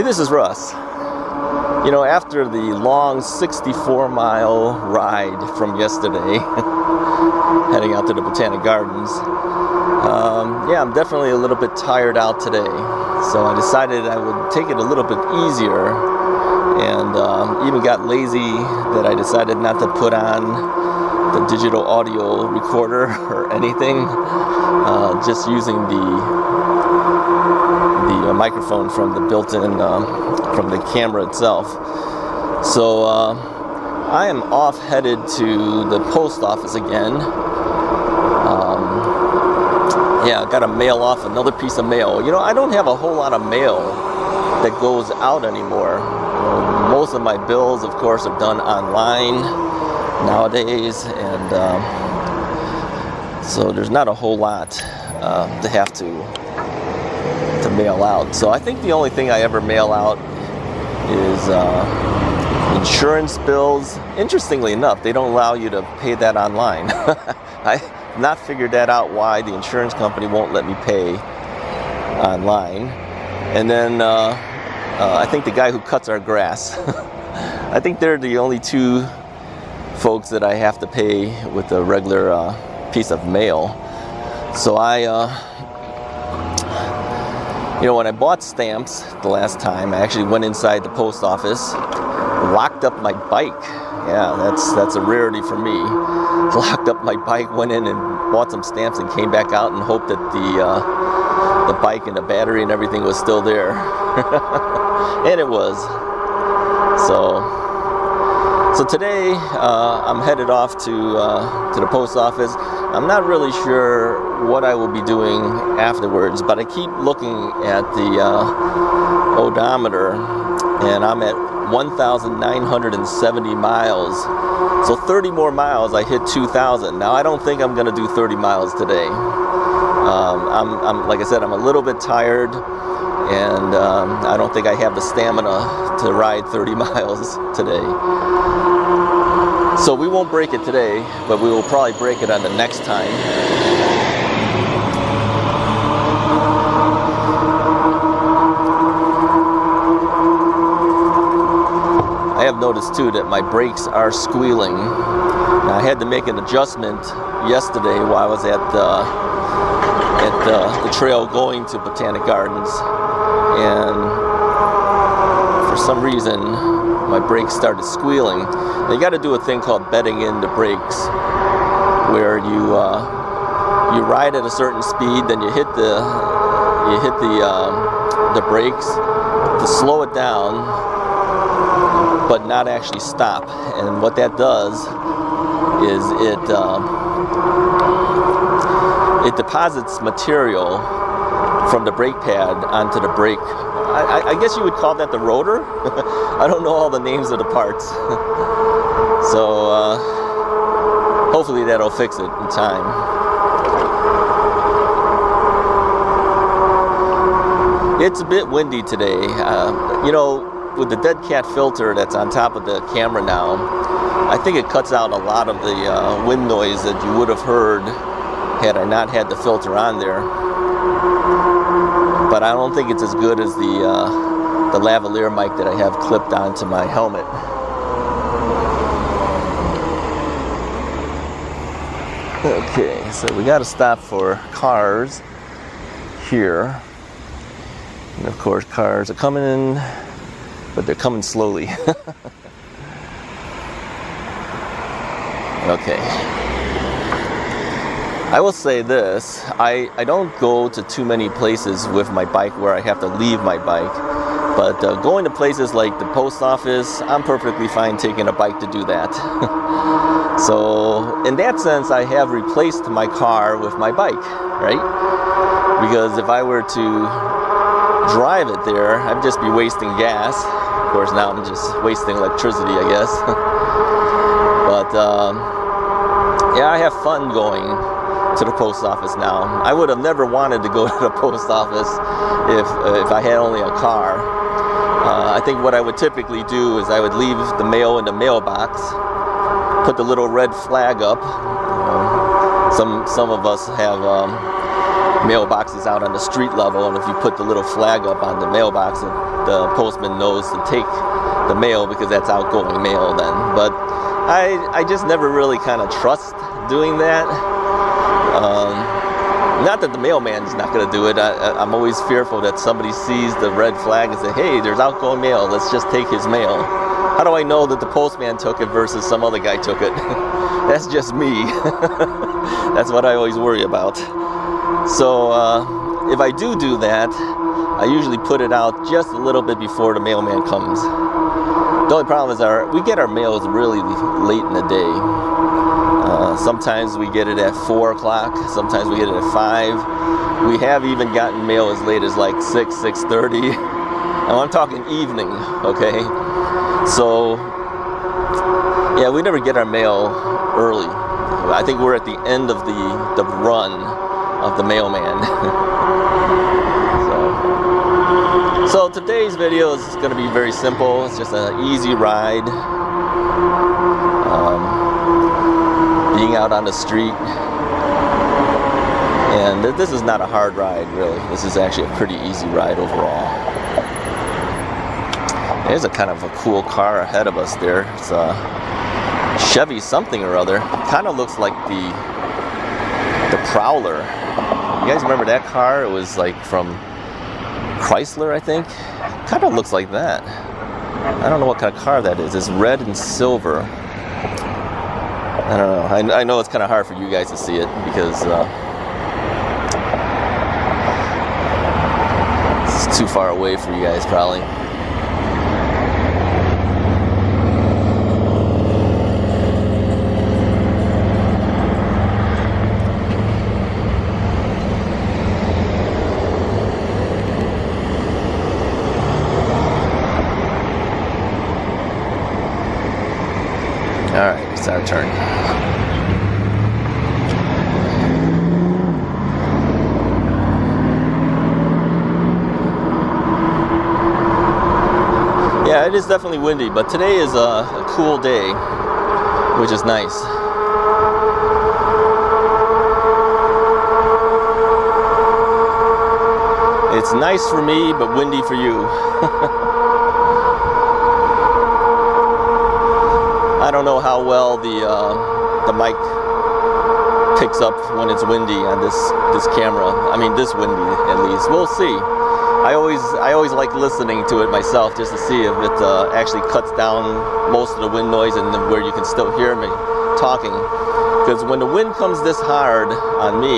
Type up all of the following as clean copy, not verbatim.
Hey, this is Russ. You know, after the long 64-mile ride from yesterday, heading out to the Botanic Gardens, I'm definitely a little bit tired out today. So I decided I would take it a little bit easier, and even got lazy that I decided not to put on the digital audio recorder or anything, just using the microphone from the built-in from the camera itself. So I am off headed to the post office again. I got to mail off another piece of mail. You know, I don't have a whole lot of mail that goes out anymore. Most of my bills, of course, are done online nowadays, and so there's not a whole lot to have to mail out. So I think the only thing I ever mail out is insurance bills. Interestingly enough, they don't allow you to pay that online. I've not figured that out, why the insurance company won't let me pay online. And then I think the guy who cuts our grass, I think they're the only two folks that I have to pay with a regular piece of mail. So when I bought stamps the last time, I actually went inside the post office, locked up my bike. Yeah, that's a rarity for me. Locked up my bike, went in and bought some stamps, and came back out and hoped that the bike and the battery and everything was still there. And it was. So today I'm headed off to the post office. I'm not really sure what I will be doing afterwards, but I keep looking at the odometer, and I'm at 1,970 miles. So 30 more miles, I hit 2,000. Now I don't think I'm going to do 30 miles today. I'm like I said, I'm a little bit tired, and I don't think I have the stamina to ride 30 miles today. So we won't break it today, but we will probably break it on the next time. I have noticed too that my brakes are squealing. Now, I had to make an adjustment yesterday while I was at the trail going to Botanic Gardens, and for some reason my brakes started squealing. Now, you got to do a thing called bedding in the brakes, where you ride at a certain speed, then you hit the brakes to slow it down, but not actually stop. And what that does is it deposits material from the brake pad onto the brake. I guess you would call that the rotor. I don't know all the names of the parts. So hopefully that'll fix it in time. It's a bit windy today. With the dead cat filter that's on top of the camera now, I think it cuts out a lot of the wind noise that you would have heard had I not had the filter on there. But I don't think it's as good as the lavalier mic that I have clipped onto my helmet. Okay, so we got to stop for cars here. And of course, cars are coming in, but they're coming slowly. Okay. I will say this, I don't go to too many places with my bike where I have to leave my bike, but going to places like the post office, I'm perfectly fine taking a bike to do that. So in that sense, I have replaced my car with my bike, right? Because if I were to drive it there, I'd just be wasting gas. Of course, now I'm just wasting electricity, I guess. But I have fun going to the post office now. I would have never wanted to go to the post office if I had only a car. I think what I would typically do is I would leave the mail in the mailbox, put the little red flag up. Some of us have mailboxes out on the street level, and if you put the little flag up on the mailbox, the postman knows to take the mail because that's outgoing mail then. But I just never really kind of trust doing that. Not that the mailman's not going to do it. I'm always fearful that somebody sees the red flag and say, hey, there's outgoing mail, let's just take his mail. How do I know that the postman took it versus some other guy took it? That's just me. That's what I always worry about. So if I do that, I usually put it out just a little bit before the mailman comes. The only problem is we get our mails really late in the day. Sometimes we get it at 4 o'clock, sometimes we get it at 5. We have even gotten mail as late as like 6:30. And I'm talking evening, okay? So, yeah, we never get our mail early. I think we're at the end of the run of the mailman. So today's video is going to be very simple. It's just an easy ride. Being out on the street. And this is not a hard ride, really. This is actually a pretty easy ride overall. There's a kind of a cool car ahead of us there. It's a Chevy something or other. It kind of looks like the Prowler. You guys remember that car? It was like from Chrysler, I think. Kind of looks like that. I don't know what kind of car that is. It's red and silver. I don't know. I know it's kind of hard for you guys to see it because it's too far away for you guys probably. Alright, it's our turn. Yeah, it is definitely windy, but today is a cool day, which is nice. It's nice for me, but windy for you. I don't know how well the mic picks up when it's windy on this camera. I mean, this windy at least. We'll see. I always like listening to it myself just to see if it actually cuts down most of the wind noise and where you can still hear me talking. Because when the wind comes this hard on me,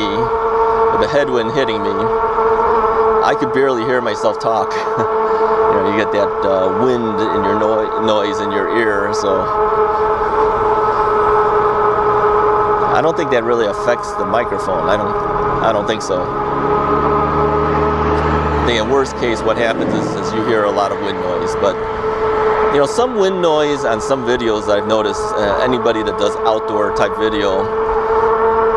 with the headwind hitting me, I could barely hear myself talk. You know, you get that wind in your noise in your ear, so I don't think that really affects the microphone. I don't think so. I think in worst case, what happens is you hear a lot of wind noise. But you know, some wind noise on some videos that I've noticed. Anybody that does outdoor type video,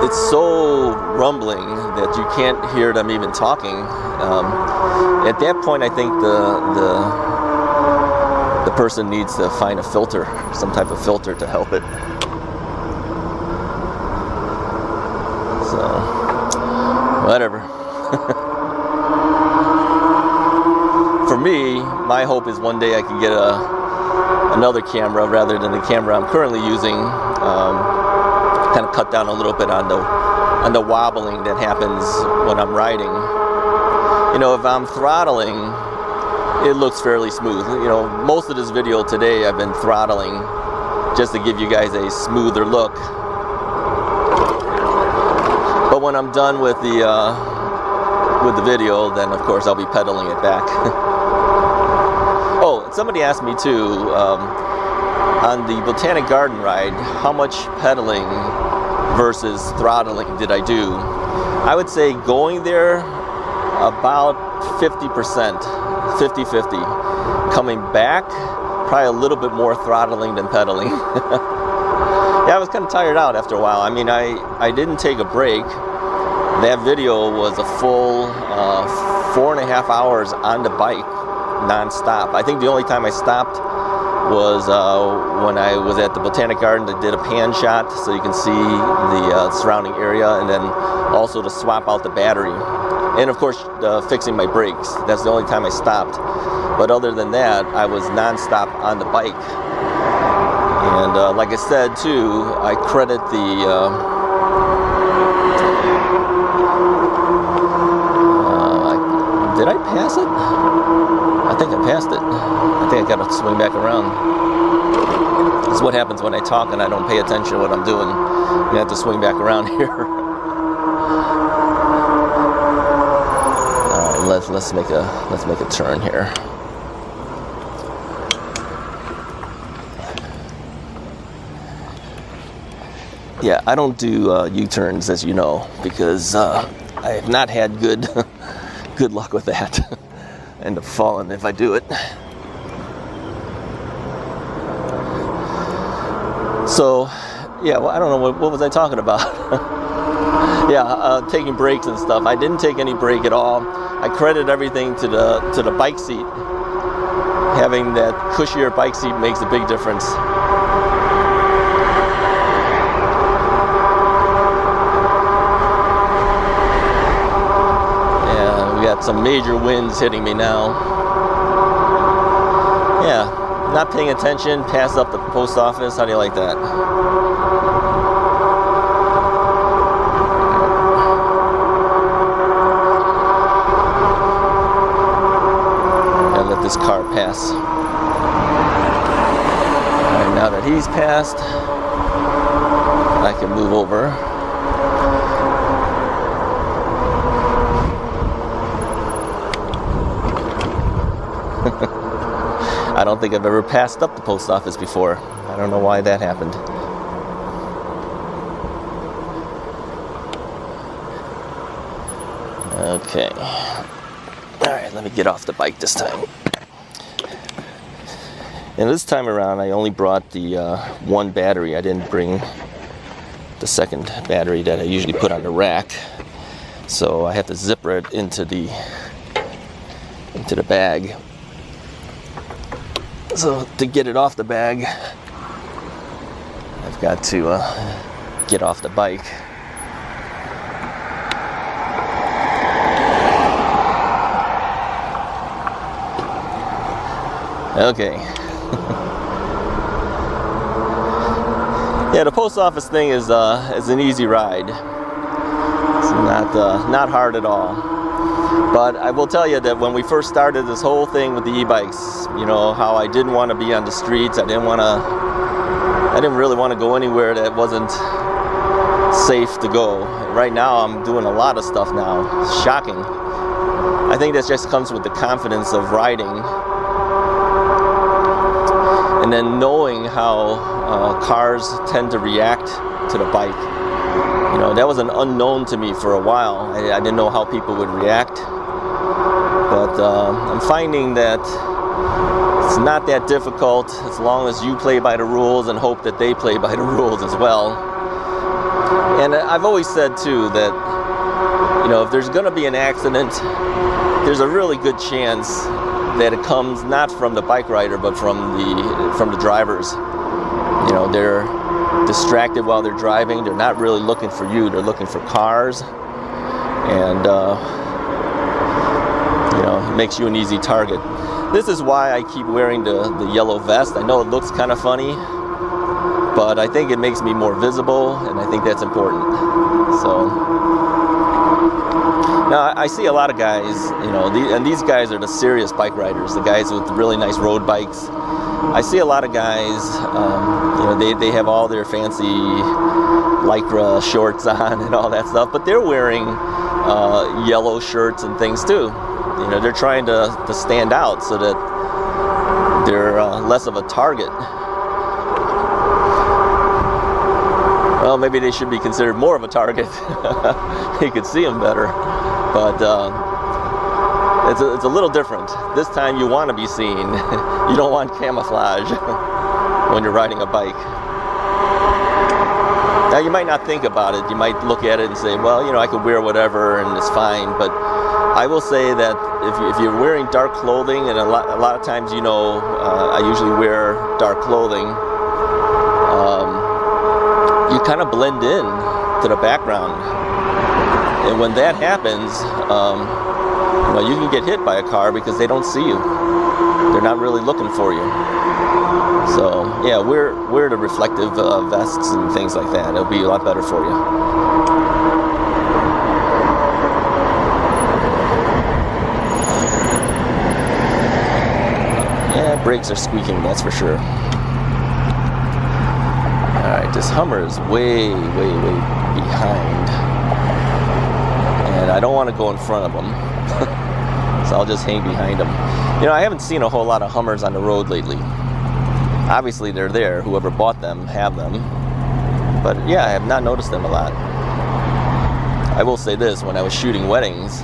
it's so rumbling that you can't hear them even talking. At that point, I think the person needs to find a filter, some type of filter to help it. So, whatever. For me, my hope is one day I can get another camera rather than the camera I'm currently using. Kind of cut down a little bit on the wobbling that happens when I'm riding. You know, if I'm throttling, it looks fairly smooth. You know, most of this video today I've been throttling just to give you guys a smoother look. But when I'm done with the video, then of course I'll be pedaling it back. Oh, somebody asked me too, on the Botanic Garden ride, how much pedaling versus throttling did I do? I would say going there about 50%, 50-50. Coming back, probably a little bit more throttling than pedaling. Yeah, I was kind of tired out after a while. I mean, I didn't take a break. That video was a full 4.5 hours on the bike, non-stop. I think the only time I stopped was when I was at the Botanic Garden. They did a pan shot so you can see the surrounding area, and then also to swap out the battery. And of course, fixing my brakes. That's the only time I stopped. But other than that, I was non-stop on the bike. And like I said too, I credit did I pass it? I think I passed it. I think I gotta swing back around. This is what happens when I talk and I don't pay attention to what I'm doing. You have to swing back around here. All right, let's make a turn here. Yeah, I don't do U-turns, as you know, because I have not had good luck with that. I end up falling if I do it. So, yeah, well, I don't know, what was I talking about? Yeah, taking breaks and stuff. I didn't take any break at all. I credit everything to the bike seat. Having that cushier bike seat makes a big difference. Got some major winds hitting me now. Yeah, not paying attention, pass up the post office. How do you like that? And let this car pass. Alright, now that he's passed, I can move over. I don't think I've ever passed up the post office before. I don't know why that happened. Okay. Alright, let me get off the bike this time. And this time around, I only brought the one battery. I didn't bring the second battery that I usually put on the rack. So I have to zipper it into the bag. So to get it off the bag, I've got to get off the bike. Okay. Yeah, the post office thing is an easy ride. It's not hard at all. But I will tell you that when we first started this whole thing with the e-bikes, you know, how I didn't want to be on the streets. I didn't really want to go anywhere that wasn't safe to go. Right now, I'm doing a lot of stuff now. It's shocking. I think that just comes with the confidence of riding, and then knowing how cars tend to react to the bike. You know, that was an unknown to me for a while. I didn't know how people would react. But I'm finding that it's not that difficult as long as you play by the rules and hope that they play by the rules as well. And I've always said too that, you know, if there's going to be an accident, there's a really good chance that it comes not from the bike rider but from the drivers. You know, they're distracted while they're driving. They're not really looking for you. They're looking for cars, and you know, it makes you an easy target. This is why I keep wearing the yellow vest. I know it looks kind of funny, but I think it makes me more visible, and I think that's important. So now I see a lot of guys, you know, and these guys are the serious bike riders, the guys with really nice road bikes. I see a lot of guys, you know, they have all their fancy Lycra shorts on and all that stuff, but they're wearing yellow shirts and things too. You know, they're trying to stand out so that they're less of a target. Well, maybe they should be considered more of a target. You could see them better, but it's a little different. This time you want to be seen. You don't want camouflage when you're riding a bike. Now, you might not think about it. You might look at it and say, well, you know, I could wear whatever and it's fine. But I will say that if you're wearing dark clothing, and a lot of times, you know, I usually wear dark clothing, you kind of blend in to the background. And when that happens, you know, you can get hit by a car because they don't see you. They're not really looking for you. So yeah, wear the reflective vests and things like that. It'll be a lot better for you. Yeah, brakes are squeaking, that's for sure. Alright, this Hummer is way behind. And I don't want to go in front of him. So I'll just hang behind him. You know, I haven't seen a whole lot of Hummers on the road lately. Obviously they're there, whoever bought them have them. But yeah, I have not noticed them a lot. I will say this, when I was shooting weddings,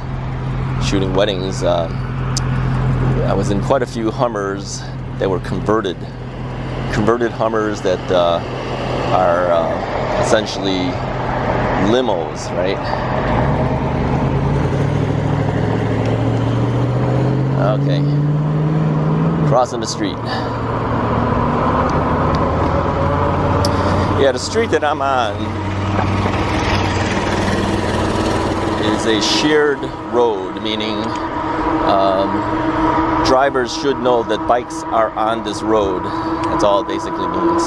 I was in quite a few Hummers that were converted Hummers that are essentially limos, right? Okay, crossing the street. Yeah, the street that I'm on is a shared road, meaning drivers should know that bikes are on this road. That's all it basically means.